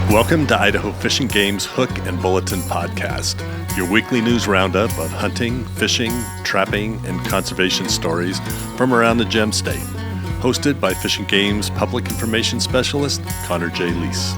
Welcome to Idaho Fish and Game's Hook and Bulletin podcast, your weekly news roundup of hunting, fishing, trapping, and conservation stories from around the Gem State. Hosted by Fish and Game's Public Information Specialist, Connor J. Lease.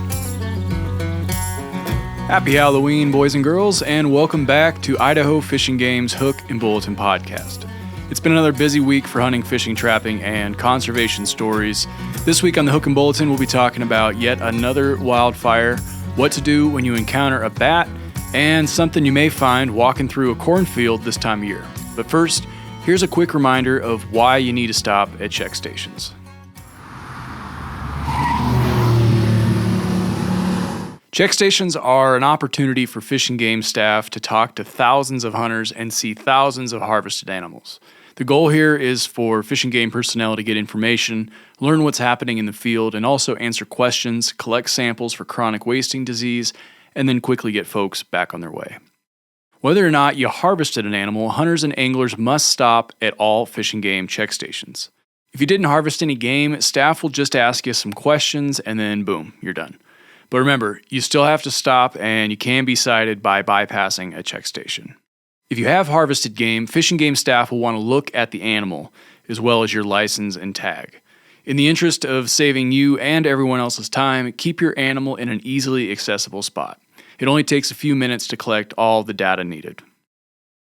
Happy Halloween, boys and girls, and welcome back to Idaho Fish and Game's Hook and Bulletin podcast. It's been another busy week for hunting, fishing, trapping, and conservation stories. This week on the Hook and Bulletin, we'll be talking about yet another wildfire, what to do when you encounter a bat, and something you may find walking through a cornfield this time of year. But first, here's a quick reminder of why you need to stop at check stations. Check stations are an opportunity for Fish and Game staff to talk to thousands of hunters and see thousands of harvested animals. The goal here is for Fish and Game personnel to get information, learn what's happening in the field, and also answer questions, collect samples for chronic wasting disease, and then quickly get folks back on their way. Whether or not you harvested an animal, hunters and anglers must stop at all Fish and Game check stations. If you didn't harvest any game, staff will just ask you some questions and then boom, you're done. But remember, you still have to stop and you can be cited by bypassing a check station. If you have harvested game, Fish and Game staff will want to look at the animal as well as your license and tag. In the interest of saving you and everyone else's time, keep your animal in an easily accessible spot. It only takes a few minutes to collect all the data needed.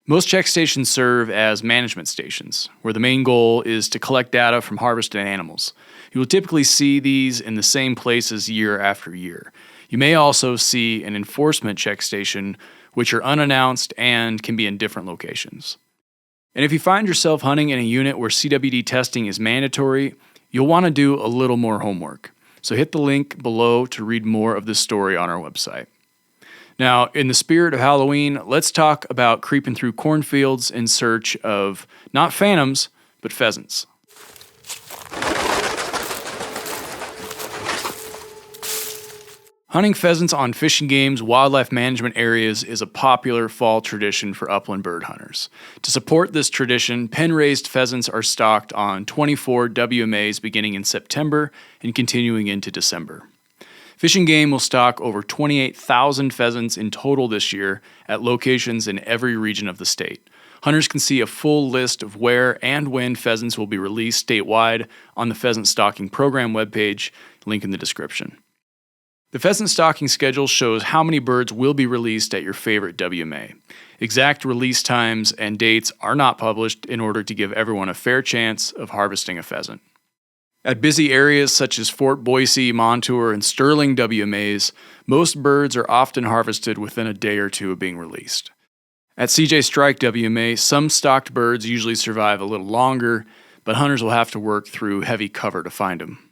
Most check stations serve as management stations, where the main goal is to collect data from harvested animals. You will typically see these in the same places year after year. You may also see an enforcement check station, which are unannounced and can be in different locations. And if you find yourself hunting in a unit where CWD testing is mandatory, you'll want to do a little more homework. So hit the link below to read more of this story on our website. Now, in the spirit of Halloween, let's talk about creeping through cornfields in search of not phantoms, but pheasants. Hunting pheasants on Fish and Game's wildlife management areas is a popular fall tradition for upland bird hunters. To support this tradition, pen-raised pheasants are stocked on 24 WMAs beginning in September and continuing into December. Fish and Game will stock over 28,000 pheasants in total this year at locations in every region of the state. Hunters can see a full list of where and when pheasants will be released statewide on the Pheasant Stocking Program webpage, link in the description. The pheasant stocking schedule shows how many birds will be released at your favorite WMA. Exact release times and dates are not published in order to give everyone a fair chance of harvesting a pheasant. At busy areas such as Fort Boise, Montour, and Sterling WMAs, most birds are often harvested within a day or two of being released. At CJ Strike WMA, some stocked birds usually survive a little longer, but hunters will have to work through heavy cover to find them.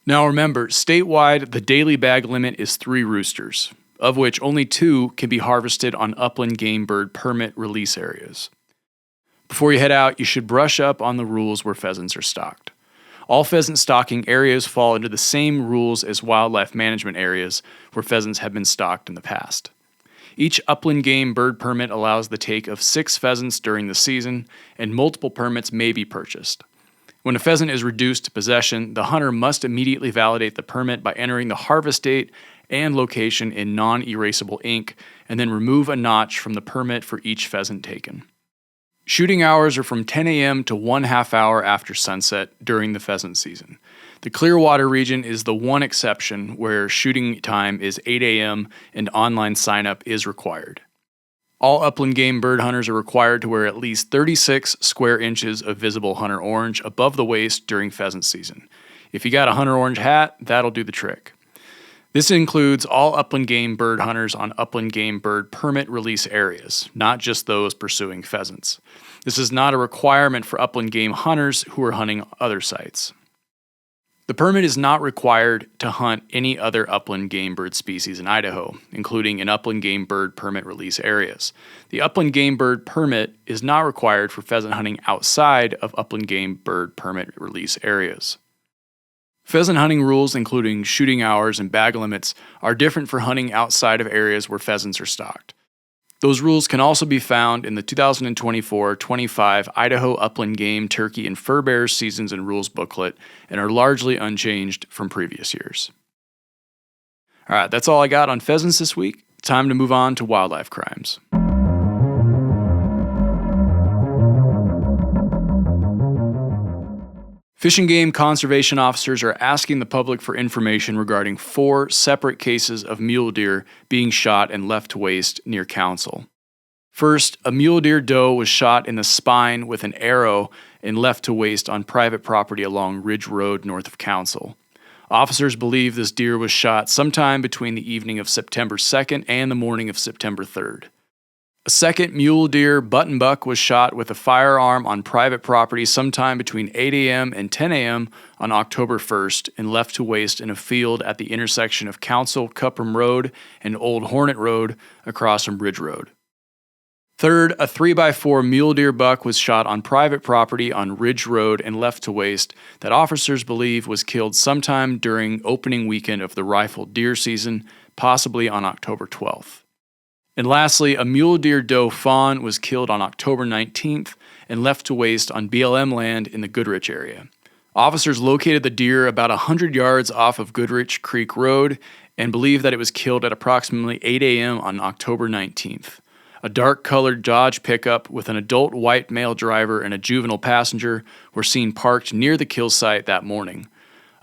Now remember, statewide, the daily bag limit is 3 roosters, of which only 2 can be harvested on upland game bird permit release areas. Before you head out, you should brush up on the rules where pheasants are stocked. All pheasant stocking areas fall under the same rules as wildlife management areas where pheasants have been stocked in the past. Each upland game bird permit allows the take of 6 pheasants during the season, and multiple permits may be purchased. When a pheasant is reduced to possession, the hunter must immediately validate the permit by entering the harvest date and location in non-erasable ink, and then remove a notch from the permit for each pheasant taken. Shooting hours are from 10 a.m. to 1/2 hour after sunset during the pheasant season. The Clearwater region is the one exception where shooting time is 8 a.m. and online sign-up is required. All upland game bird hunters are required to wear at least 36 square inches of visible hunter orange above the waist during pheasant season. If you got a hunter orange hat, that'll do the trick. This includes all upland game bird hunters on upland game bird permit release areas, not just those pursuing pheasants. This is not a requirement for upland game hunters who are hunting other sites. The permit is not required to hunt any other upland game bird species in Idaho, including in upland game bird permit release areas. The upland game bird permit is not required for pheasant hunting outside of upland game bird permit release areas. Pheasant hunting rules, including shooting hours and bag limits, are different for hunting outside of areas where pheasants are stocked. Those rules can also be found in the 2024-25 Idaho Upland Game, Turkey, and Furbearer Seasons and Rules booklet and are largely unchanged from previous years. All right, that's all I got on pheasants this week. Time to move on to wildlife crimes. Fish and Game conservation officers are asking the public for information regarding 4 separate cases of mule deer being shot and left to waste near Council. First, a mule deer doe was shot in the spine with an arrow and left to waste on private property along Ridge Road north of Council. Officers believe this deer was shot sometime between the evening of September 2nd and the morning of September 3rd. A second mule deer button buck was shot with a firearm on private property sometime between 8 a.m. and 10 a.m. on October 1st and left to waste in a field at the intersection of Council Cupham Road and Old Hornet Road across from Ridge Road. Third, a 3x4 mule deer buck was shot on private property on Ridge Road and left to waste that officers believe was killed sometime during opening weekend of the rifle deer season, possibly on October 12th. And lastly, a mule deer doe fawn was killed on October 19th and left to waste on BLM land in the Goodrich area. Officers located the deer about 100 yards off of Goodrich Creek Road and believe that it was killed at approximately 8 a.m. on October 19th. A dark-colored Dodge pickup with an adult white male driver and a juvenile passenger were seen parked near the kill site that morning.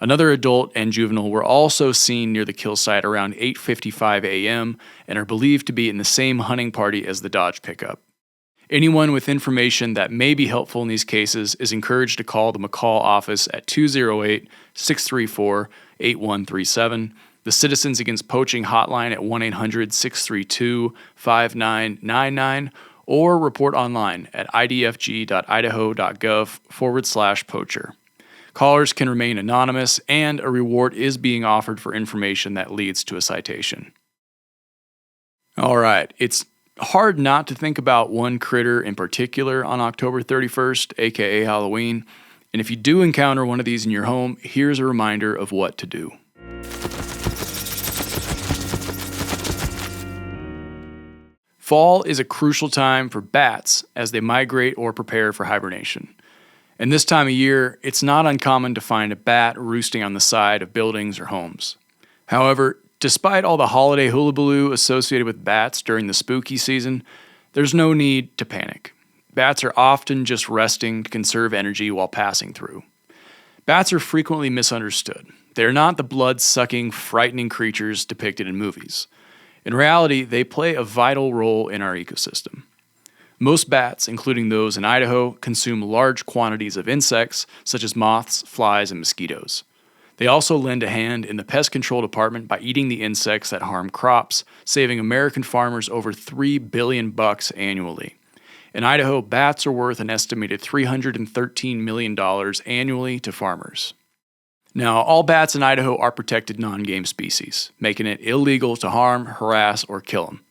Another adult and juvenile were also seen near the kill site around 8:55 a.m. and are believed to be in the same hunting party as the Dodge pickup. Anyone with information that may be helpful in these cases is encouraged to call the McCall office at 208-634-8137, the Citizens Against Poaching hotline at 1-800-632-5999, or report online at idfg.idaho.gov/poacher. Callers can remain anonymous, and a reward is being offered for information that leads to a citation. All right, it's hard not to think about one critter in particular on October 31st, aka Halloween, and if you do encounter one of these in your home, here's a reminder of what to do. Fall is a crucial time for bats as they migrate or prepare for hibernation. And this time of year, it's not uncommon to find a bat roosting on the side of buildings or homes. However, despite all the holiday hullabaloo associated with bats during the spooky season, there's no need to panic. Bats are often just resting to conserve energy while passing through. Bats are frequently misunderstood. They are not the blood-sucking, frightening creatures depicted in movies. In reality, they play a vital role in our ecosystem. Most bats, including those in Idaho, consume large quantities of insects such as moths, flies, and mosquitoes. They also lend a hand in the pest control department by eating the insects that harm crops, saving American farmers over $3 billion annually. In Idaho, bats are worth an estimated $313 million annually to farmers. Now, all bats in Idaho are protected non-game species, making it illegal to harm, harass, or kill them.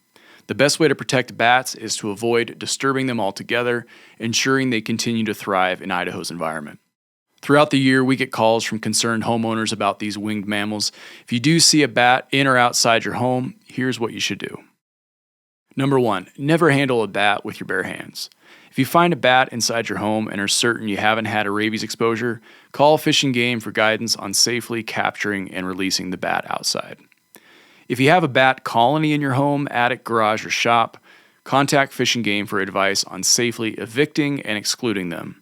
The best way to protect bats is to avoid disturbing them altogether, ensuring they continue to thrive in Idaho's environment. Throughout the year, we get calls from concerned homeowners about these winged mammals. If you do see a bat in or outside your home, here's what you should do. Number 1, never handle a bat with your bare hands. If you find a bat inside your home and are certain you haven't had a rabies exposure, call Fish and Game for guidance on safely capturing and releasing the bat outside. If you have a bat colony in your home, attic, garage, or shop, contact Fish and Game for advice on safely evicting and excluding them.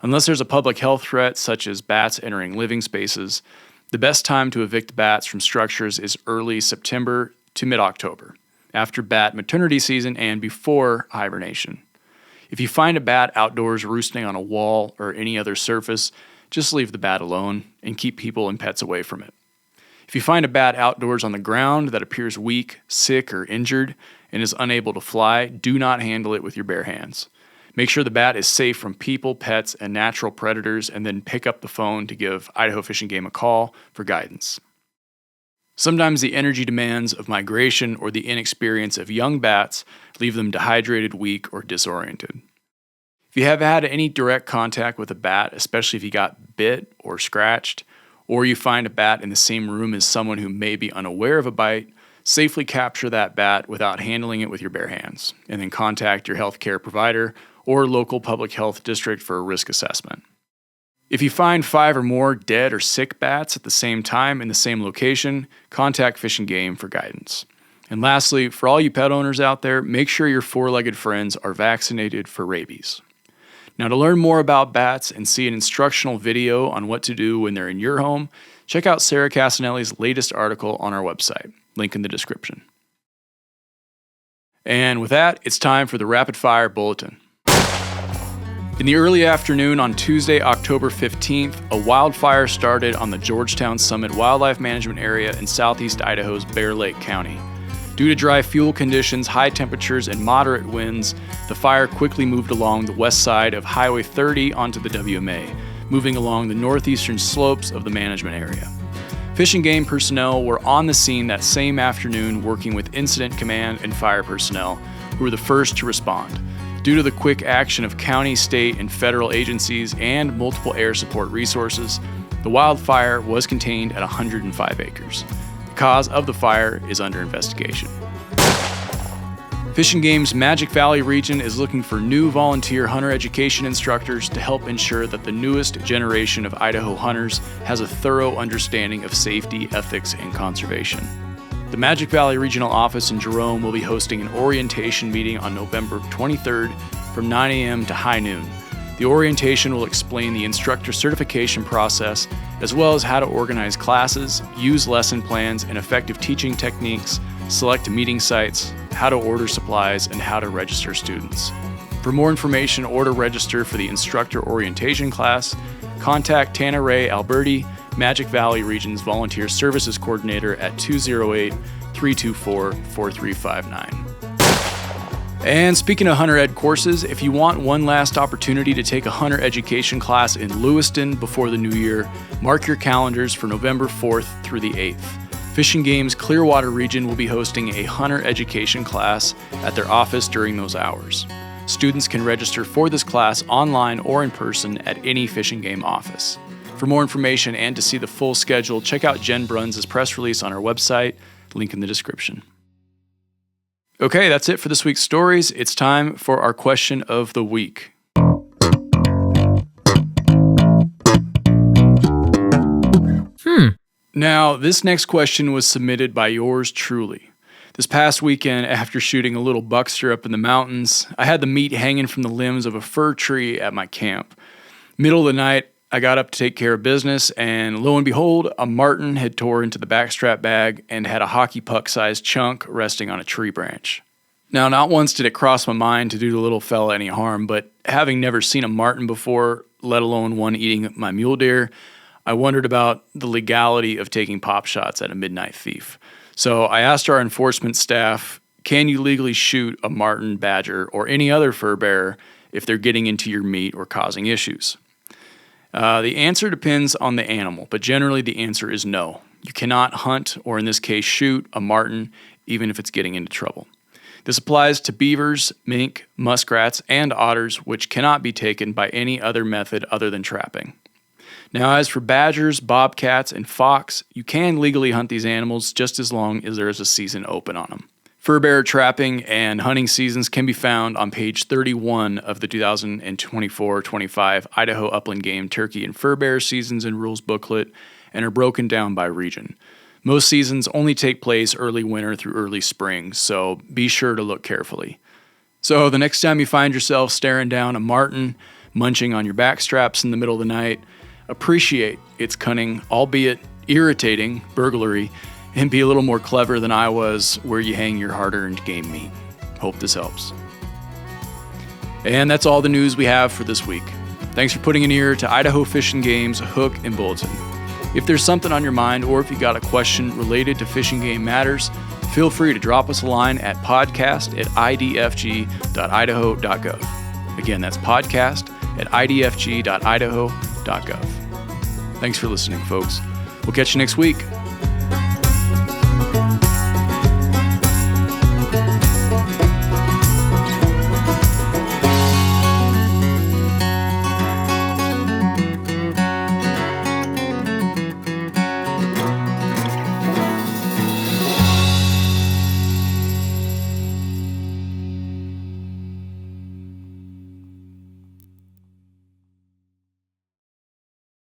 Unless there's a public health threat, such as bats entering living spaces, the best time to evict bats from structures is early September to mid-October, after bat maternity season and before hibernation. If you find a bat outdoors roosting on a wall or any other surface, just leave the bat alone and keep people and pets away from it. If you find a bat outdoors on the ground that appears weak, sick, or injured and is unable to fly, do not handle it with your bare hands. Make sure the bat is safe from people, pets, and natural predators, and then pick up the phone to give Idaho Fish and Game a call for guidance. Sometimes the energy demands of migration or the inexperience of young bats leave them dehydrated, weak, or disoriented. If you have had any direct contact with a bat, especially if you got bit or scratched, or you find a bat in the same room as someone who may be unaware of a bite, safely capture that bat without handling it with your bare hands, and then contact your healthcare provider or local public health district for a risk assessment. If you find 5 or more dead or sick bats at the same time in the same location, contact Fish and Game for guidance. And lastly, for all you pet owners out there, make sure your 4-legged friends are vaccinated for rabies. Now, to learn more about bats and see an instructional video on what to do when they're in your home, check out Sarah Casanelli's latest article on our website, link in the description. And with that, it's time for the Rapid Fire Bulletin. In the early afternoon on Tuesday, October 15th, a wildfire started on the Georgetown Summit Wildlife Management Area in southeast Idaho's Bear Lake County. Due to dry fuel conditions, high temperatures, and moderate winds, the fire quickly moved along the west side of Highway 30 onto the WMA, moving along the northeastern slopes of the management area. Fish and Game personnel were on the scene that same afternoon working with Incident Command and fire personnel, who were the first to respond. Due to the quick action of county, state, and federal agencies and multiple air support resources, the wildfire was contained at 105 acres. The cause of the fire is under investigation. Fish and Game's Magic Valley region is looking for new volunteer hunter education instructors to help ensure that the newest generation of Idaho hunters has a thorough understanding of safety, ethics, and conservation. The Magic Valley Regional Office in Jerome will be hosting an orientation meeting on November 23rd from 9 a.m. to high noon. The orientation will explain the instructor certification process, as well as how to organize classes, use lesson plans and effective teaching techniques, select meeting sites, how to order supplies, and how to register students. For more information or to register for the instructor orientation class, contact Tana Ray Alberti, Magic Valley Region's Volunteer Services Coordinator at 208-324-4359. And speaking of hunter ed courses, if you want one last opportunity to take a hunter education class in Lewiston before the new year, mark your calendars for November 4th through the 8th. Fish and Game's Clearwater region will be hosting a hunter education class at their office during those hours. Students can register for this class online or in person at any Fish and Game office. For more information and to see the full schedule, check out Jen Bruns' press release on our website, link in the description. Okay, that's it for this week's stories. It's time for our question of the week. Now, this next question was submitted by yours truly. This past weekend, after shooting a little buckster up in the mountains, I had the meat hanging from the limbs of a fir tree at my camp. Middle of the night, I got up to take care of business, and lo and behold, a marten had tore into the backstrap bag and had a hockey puck-sized chunk resting on a tree branch. Now, not once did it cross my mind to do the little fella any harm, but having never seen a marten before, let alone one eating my mule deer, I wondered about the legality of taking pop shots at a midnight thief. So I asked our enforcement staff, can you legally shoot a marten, badger, or any other fur bearer if they're getting into your meat or causing issues? The answer depends on the animal, but generally the answer is no. You cannot hunt, or in this case shoot, a marten, even if it's getting into trouble. This applies to beavers, mink, muskrats, and otters, which cannot be taken by any other method other than trapping. Now, as for badgers, bobcats, and fox, you can legally hunt these animals just as long as there is a season open on them. Fur bearer trapping and hunting seasons can be found on page 31 of the 2024-25 Idaho Upland Game Turkey and Fur Bearer Seasons and Rules booklet and are broken down by region. Most seasons only take place early winter through early spring, so be sure to look carefully. So the next time you find yourself staring down a marten, munching on your back straps in the middle of the night, appreciate its cunning, albeit irritating, burglary, and be a little more clever than I was where you hang your hard-earned game meat. Hope this helps. And that's all the news we have for this week. Thanks for putting an ear to Idaho Fish and Game's Hook and Bulletin. If there's something on your mind or if you got a question related to Fish and Game matters, feel free to drop us a line at podcast@idfg.idaho.gov. Again, that's podcast@idfg.idaho.gov. Thanks for listening, folks. We'll catch you next week.